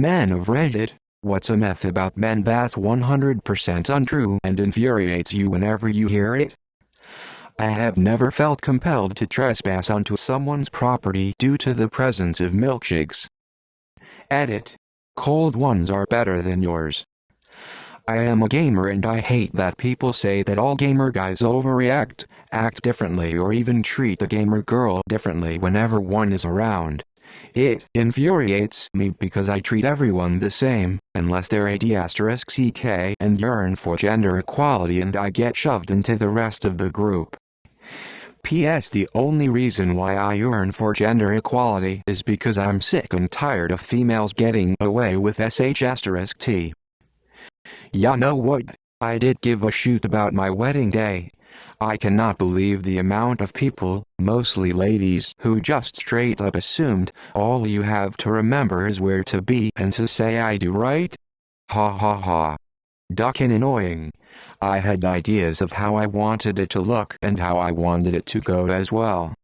Men of Reddit, what's a myth about men that's 100% untrue and infuriates you whenever you hear it? I have never felt compelled to trespass onto someone's property due to the presence of milkshakes. Edit. Cold ones are better than yours. I am a gamer and I hate that people say that all gamer guys overreact, act differently or even treat a gamer girl differently whenever one is around. It infuriates me because I treat everyone the same, unless they're AD*CK and yearn for gender equality and I get shoved into the rest of the group. P.S. The only reason why I yearn for gender equality is because I'm sick and tired of females getting away with SH*T. Ya know what? I did give a shoot about my wedding day. I cannot believe the amount of people, mostly ladies, who just straight up assumed all you have to remember is where to be and to say I do, right? Ha ha ha. Duckin' annoying. I had ideas of how I wanted it to look and how I wanted it to go as well.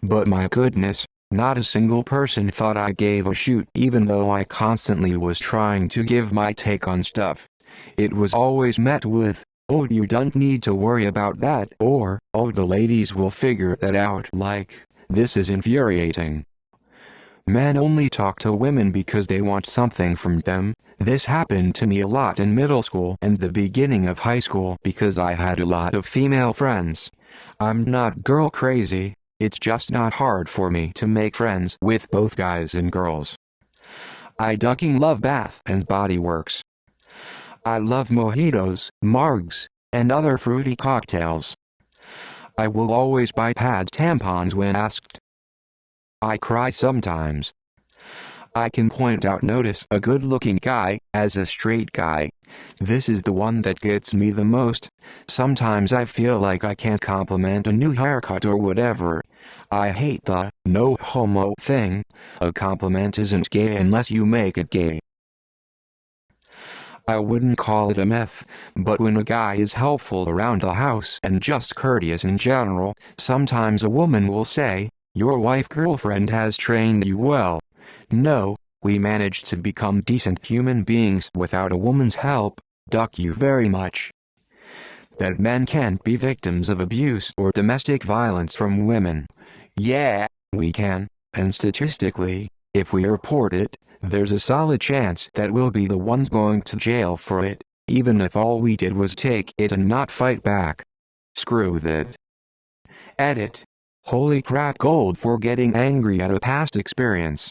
But my goodness, not a single person thought I gave a shoot even though I constantly was trying to give my take on stuff. It was always met with, "Oh, you don't need to worry about that," or, "Oh, the ladies will figure that out." Like, this is infuriating. Men only talk to women because they want something from them. This happened to me a lot in middle school and the beginning of high school because I had a lot of female friends. I'm not girl crazy, it's just not hard for me to make friends with both guys and girls. I ducking love Bath and Body Works. I love mojitos, margs, and other fruity cocktails. I will always buy pads tampons when asked. I cry sometimes. I can point out notice a good-looking guy as a straight guy. This is the one that gets me the most. Sometimes I feel like I can't compliment a new haircut or whatever. I hate the "no homo" thing. A compliment isn't gay unless you make it gay. I wouldn't call it a myth, but when a guy is helpful around the house and just courteous in general, sometimes a woman will say, "Your wife-girlfriend has trained you well." No, we managed to become decent human beings without a woman's help. Duck you very much. That men can't be victims of abuse or domestic violence from women. Yeah, we can, and statistically, if we report it, there's a solid chance that we'll be the ones going to jail for it, even if all we did was take it and not fight back. Screw that. Edit. Holy crap, gold for getting angry at a past experience.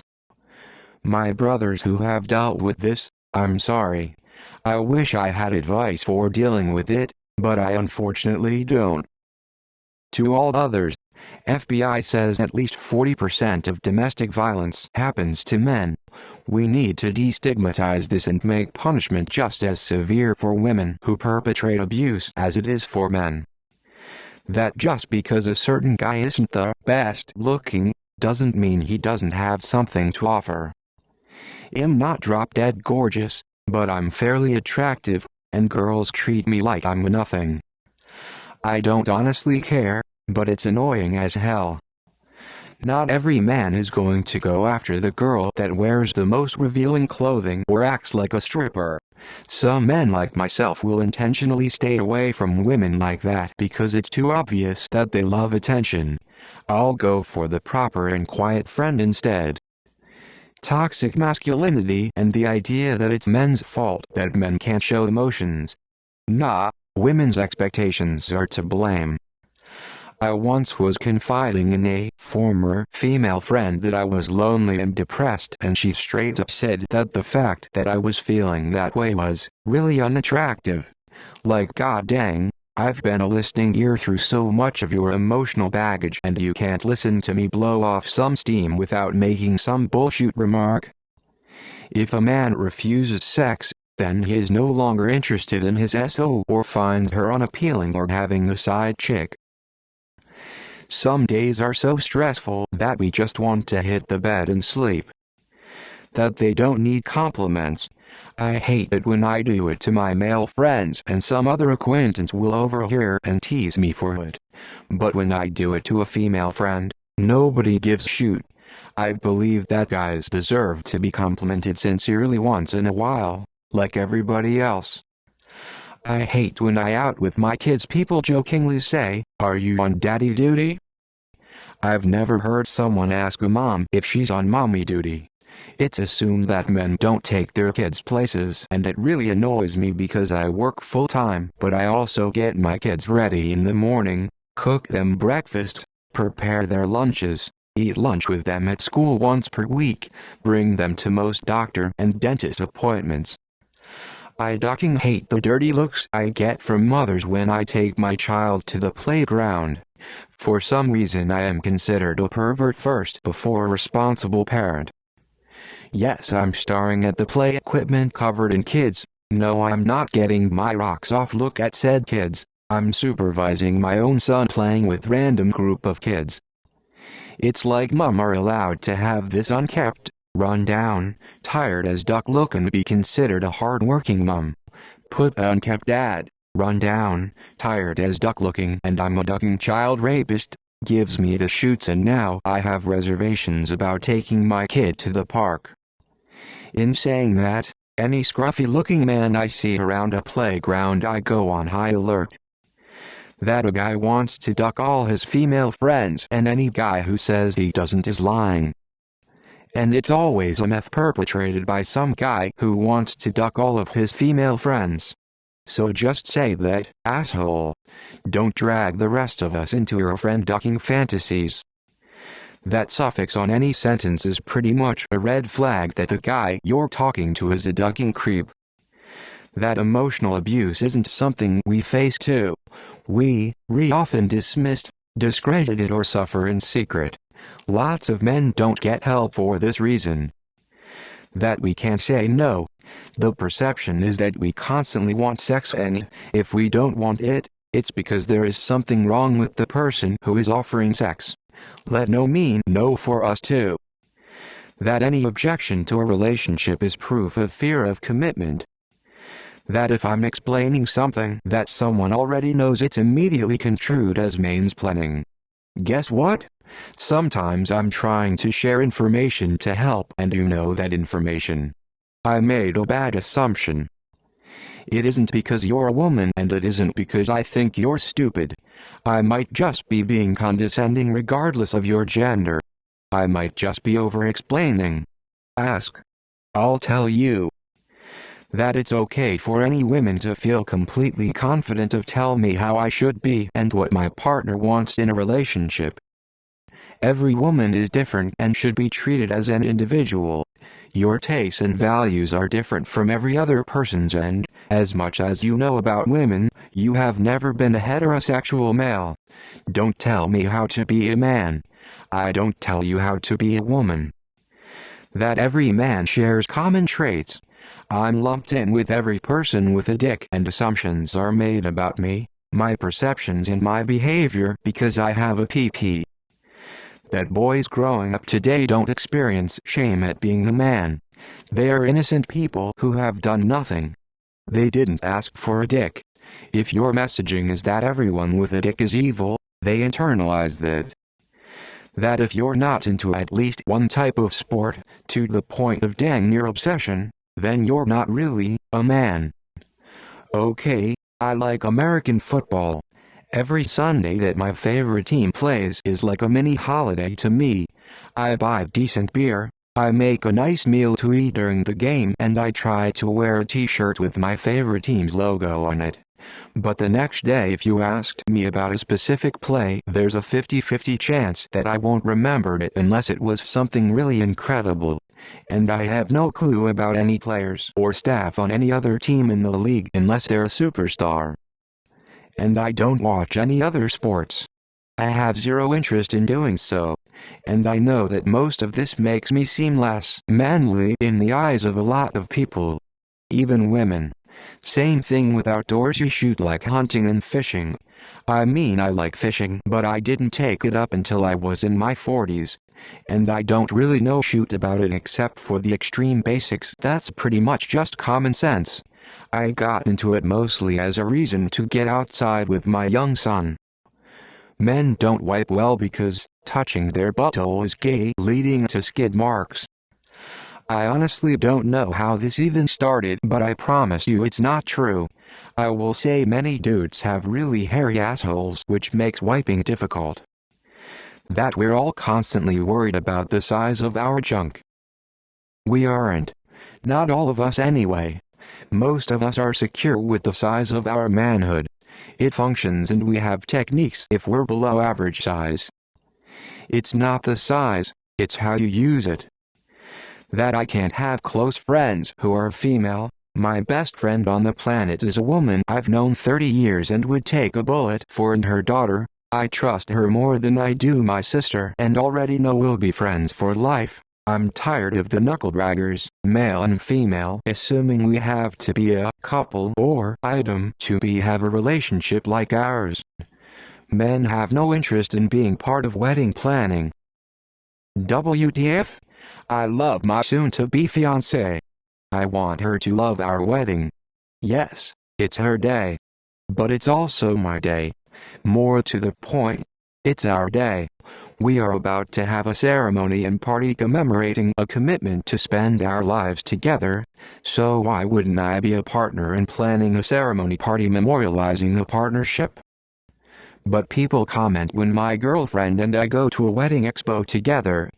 My brothers who have dealt with this, I'm sorry. I wish I had advice for dealing with it, but I unfortunately don't. To all others, FBI says at least 40% of domestic violence happens to men. We need to destigmatize this and make punishment just as severe for women who perpetrate abuse as it is for men. That just because a certain guy isn't the best looking, doesn't mean he doesn't have something to offer. I'm not drop-dead gorgeous, but I'm fairly attractive, and girls treat me like I'm nothing. I don't honestly care, but it's annoying as hell. Not every man is going to go after the girl that wears the most revealing clothing or acts like a stripper. Some men like myself will intentionally stay away from women like that because it's too obvious that they love attention. I'll go for the proper and quiet friend instead. Toxic masculinity and the idea that it's men's fault that men can't show emotions. Nah, women's expectations are to blame. I once was confiding in a former female friend that I was lonely and depressed, and she straight up said that the fact that I was feeling that way was really unattractive. Like, god dang, I've been a listening ear through so much of your emotional baggage and you can't listen to me blow off some steam without making some bullshit remark. If a man refuses sex, then he is no longer interested in his SO or finds her unappealing or having a side chick. Some days are so stressful that we just want to hit the bed and sleep. That they don't need compliments. I hate it when I do it to my male friends and some other acquaintance will overhear and tease me for it. But when I do it to a female friend, nobody gives a shoot. I believe that guys deserve to be complimented sincerely once in a while, like everybody else. I hate when I out with my kids people jokingly say, "Are you on daddy duty?" I've never heard someone ask a mom if she's on mommy duty. It's assumed that men don't take their kids places, and it really annoys me because I work full-time, but I also get my kids ready in the morning, cook them breakfast, prepare their lunches, eat lunch with them at school once per week, bring them to most doctor and dentist appointments. I fucking hate the dirty looks I get from mothers when I take my child to the playground. For some reason I am considered a pervert first before a responsible parent. Yes, I'm staring at the play equipment covered in kids. No, I'm not getting my rocks off look at said kids. I'm supervising my own son playing with random group of kids. It's like mom are allowed to have this unkept, run down, tired as duck look and be considered a hard-working mom. Put the unkept dad, run down, tired as duck looking and I'm a ducking child rapist, gives me the shoots, and now I have reservations about taking my kid to the park. In saying that, any scruffy-looking man I see around a playground I go on high alert. That a guy wants to duck all his female friends, and any guy who says he doesn't is lying. And it's always a myth perpetrated by some guy who wants to duck all of his female friends. So just say that, asshole. Don't drag the rest of us into your friend ducking fantasies. That suffix on any sentence is pretty much a red flag that the guy you're talking to is a ducking creep. That emotional abuse isn't something we face too. We often dismissed, discredited or suffer in secret. Lots of men don't get help for this reason. That we can't say no. The perception is that we constantly want sex, and if we don't want it, it's because there is something wrong with the person who is offering sex. Let no mean no for us too. That any objection to a relationship is proof of fear of commitment. That if I'm explaining something that someone already knows, it's immediately construed as mansplaining. Guess what? Sometimes I'm trying to share information to help, and you know that information. I made a bad assumption. It isn't because you're a woman, and it isn't because I think you're stupid. I might just be being condescending regardless of your gender. I might just be over-explaining. Ask. I'll tell you. That it's okay for any women to feel completely confident of tell me how I should be and what my partner wants in a relationship. Every woman is different and should be treated as an individual. Your tastes and values are different from every other person's, and, as much as you know about women, you have never been a heterosexual male. Don't tell me how to be a man. I don't tell you how to be a woman. That every man shares common traits. I'm lumped in with every person with a dick, and assumptions are made about me, my perceptions and my behavior because I have a PP. That boys growing up today don't experience shame at being a man. They are innocent people who have done nothing. They didn't ask for a dick. If your messaging is that everyone with a dick is evil, they internalize that. That if you're not into at least one type of sport, to the point of dang near obsession, then you're not really a man. Okay, I like American football. Every Sunday that my favorite team plays is like a mini holiday to me. I buy decent beer, I make a nice meal to eat during the game, and I try to wear a t-shirt with my favorite team's logo on it. But the next day if you asked me about a specific play, there's a 50-50 chance that I won't remember it unless it was something really incredible. And I have no clue about any players or staff on any other team in the league unless they're a superstar. And I don't watch any other sports. I have zero interest in doing so. And I know that most of this makes me seem less manly in the eyes of a lot of people. Even women. Same thing with outdoors, you shoot like hunting and fishing. I mean, I like fishing, but I didn't take it up until I was in my 40s. And I don't really know shoot about it except for the extreme basics. That's pretty much just common sense. I got into it mostly as a reason to get outside with my young son. Men don't wipe well because touching their butthole is gay, leading to skid marks. I honestly don't know how this even started, but I promise you it's not true. I will say many dudes have really hairy assholes, which makes wiping difficult. That we're all constantly worried about the size of our junk. We aren't. Not all of us anyway. Most of us are secure with the size of our manhood. It functions and we have techniques if we're below average size. It's not the size, it's how you use it. That I can't have close friends who are female. My best friend on the planet is a woman I've known 30 years and would take a bullet for, and her daughter. I trust her more than I do my sister and already know we'll be friends for life. I'm tired of the knuckle-draggers, male and female, assuming we have to be a couple or item to have a relationship like ours. Men have no interest in being part of wedding planning. WTF? I love my soon-to-be fiancée. I want her to love our wedding. Yes, it's her day. But it's also my day. More to the point, it's our day. We are about to have a ceremony and party commemorating a commitment to spend our lives together, so why wouldn't I be a partner in planning a ceremony party memorializing the partnership? But people comment when my girlfriend and I go to a wedding expo together.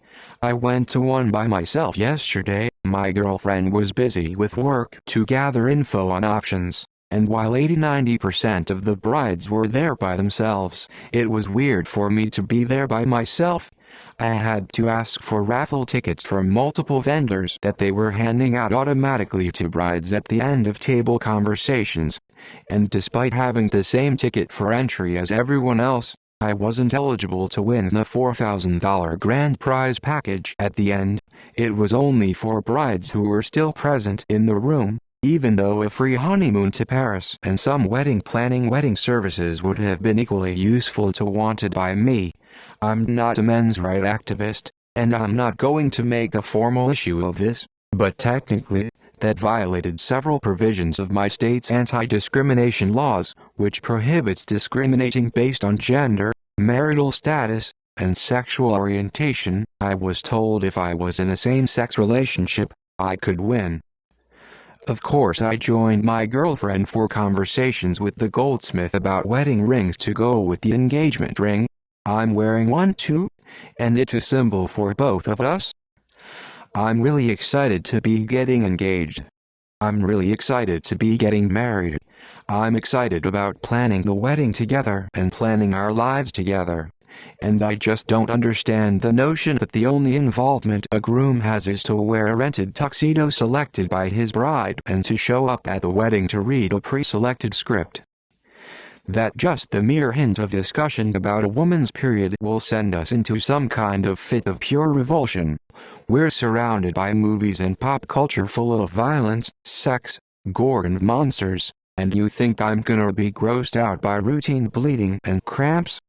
I went to one by myself yesterday. My girlfriend was busy with work to gather info on options, and while 80–90% of the brides were there by themselves, it was weird for me to be there by myself. I had to ask for raffle tickets from multiple vendors that they were handing out automatically to brides at the end of table conversations. And despite having the same ticket for entry as everyone else, I wasn't eligible to win the $4,000 grand prize package at the end. It was only for brides who were still present in the room, even though a free honeymoon to Paris and some wedding services would have been equally useful to wanted by me. I'm not a men's rights activist, and I'm not going to make a formal issue of this, but technically, that violated several provisions of my state's anti-discrimination laws, which prohibits discriminating based on gender, marital status, and sexual orientation. I was told if I was in a same-sex relationship, I could win. Of course, I joined my girlfriend for conversations with the goldsmith about wedding rings to go with the engagement ring. I'm wearing one too, and it's a symbol for both of us. I'm really excited to be getting engaged. I'm really excited to be getting married. I'm excited about planning the wedding together and planning our lives together. And I just don't understand the notion that the only involvement a groom has is to wear a rented tuxedo selected by his bride and to show up at the wedding to read a pre-selected script. That just the mere hint of discussion about a woman's period will send us into some kind of fit of pure revulsion. We're surrounded by movies and pop culture full of violence, sex, gore and monsters, and you think I'm gonna be grossed out by routine bleeding and cramps?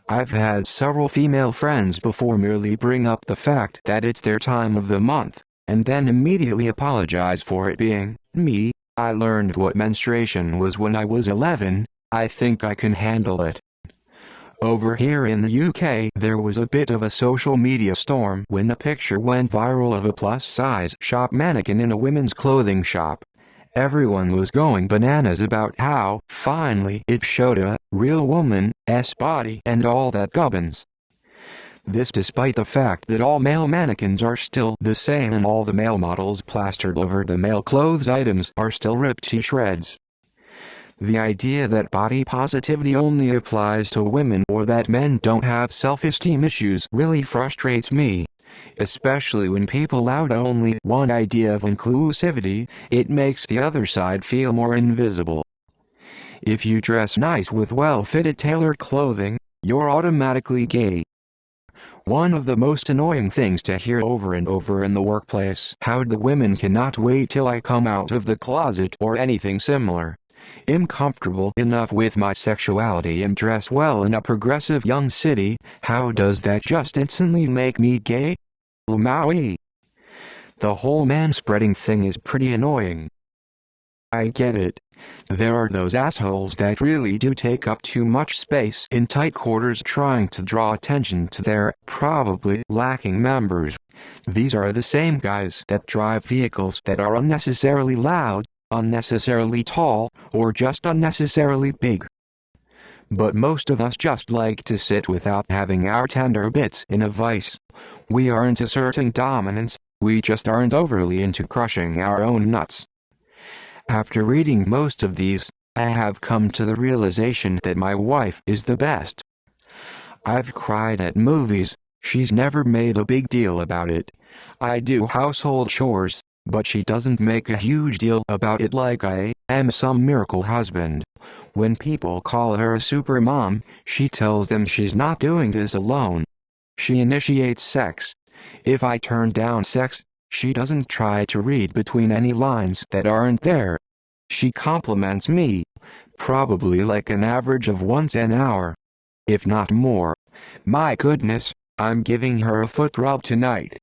I've had several female friends before merely bring up the fact that it's their time of the month, and then immediately apologize for it being me. I learned what menstruation was when I was 11. I think I can handle it. Over here in the UK, there was a bit of a social media storm when a picture went viral of a plus-size shop mannequin in a women's clothing shop. Everyone was going bananas about how, finally, it showed a real woman's body and all that gubbins. This despite the fact that all male mannequins are still the same and all the male models plastered over the male clothes items are still ripped to shreds. The idea that body positivity only applies to women or that men don't have self-esteem issues really frustrates me. Especially when people out only one idea of inclusivity, it makes the other side feel more invisible. If you dress nice with well-fitted tailored clothing, you're automatically gay. One of the most annoying things to hear over and over in the workplace: how the women cannot wait till I come out of the closet or anything similar. I'm comfortable enough with my sexuality and dress well in a progressive young city. How does that just instantly make me gay? Maui. The whole manspreading thing is pretty annoying. I get it. There are those assholes that really do take up too much space in tight quarters trying to draw attention to their probably lacking members. These are the same guys that drive vehicles that are unnecessarily loud, unnecessarily tall, or just unnecessarily big. But most of us just like to sit without having our tender bits in a vice. We aren't asserting dominance, we just aren't overly into crushing our own nuts. After reading most of these, I have come to the realization that my wife is the best. I've cried at movies, she's never made a big deal about it. I do household chores, but she doesn't make a huge deal about it like I am some miracle husband. When people call her a super mom, she tells them she's not doing this alone. She initiates sex. If I turn down sex, she doesn't try to read between any lines that aren't there. She compliments me, probably like an average of once an hour. If not more. My goodness, I'm giving her a foot rub tonight.